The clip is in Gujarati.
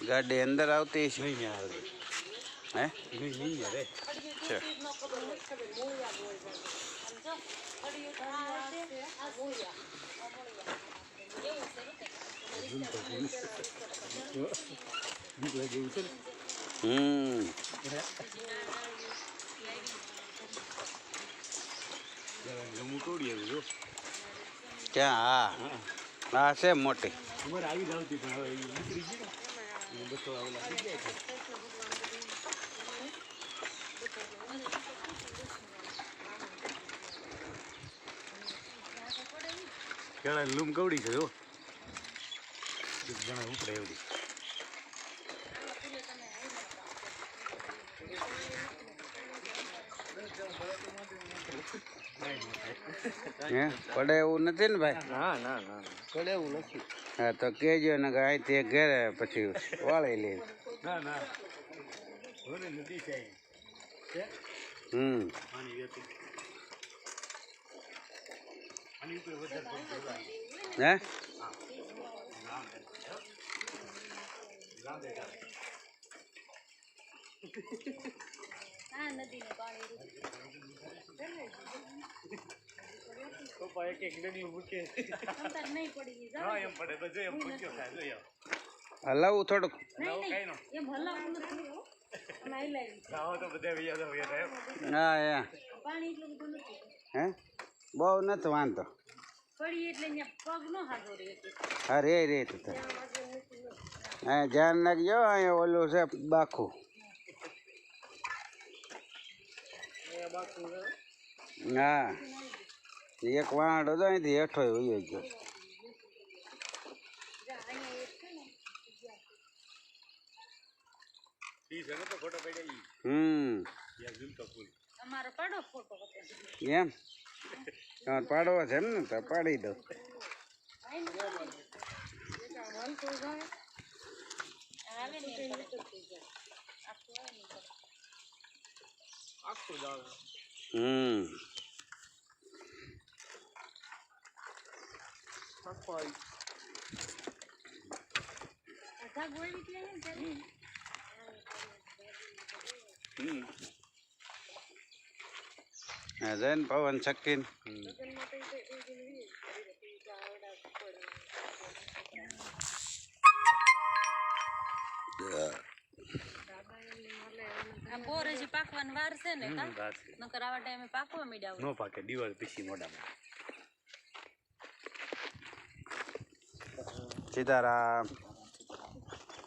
गाड़ी अंदर आती है हैं नहीं रे अच्छा क्या हाँ हाँ से मोटी उमर આવી જાવતી પણ હવે નીકળી ગઈ ને બસો આવલા થઈ ગયા છે કેળા લૂમ કવડી છે જો એક જણા ઉપડે એવડી પડે એવું નથી ને ભાઈ ના ના ના પડે એવું નથી હા તો કેજો ને કે તે ઘરે પછી વાળી લે ના ના ઓને નદી છે છે પાણી વેતી આની ઉપર વધારે પડતું હે હા નદી ને પાણી તો પાય કે નદી મૂકે અંતર નહીં પડી જાય હા એમ પડે તો જો એમ પૂછ્યો થાય જો યાર હલાવું થોડુંક નહીં નહીં એમ હલાવું નથી અમે લાવી આવો તો બધા વિયા તો થાય હા યા પાણી એટલું બધું નથી હે બહુ નથી વાંધો પડી એટલે અહીંયા પગ ન હાથો રહે હા રે રે તો હા ધ્યાન નાખજો અહીંયા ઓલું છે બાખું હા એક વાંડો તો અહીંથી હેઠો વયો ગયો ઈ છે તો ફોટો પડાઈ યાર દિલ તો ફૂલ અમારો પાડો ફોટો એમ તમારે પાડવો છે એમ ને તો પાડી દો આખું જાવ સફાઈ આધા ગોળ નીકળે ને જૈન પવન શક્કીન બોર હજી પાકવાની વાર છે ને નકર આવા ટાઈમે પાકવા મીડ્યા નો પાકે દિવાળ પીસી મોઢામાં સીતારામ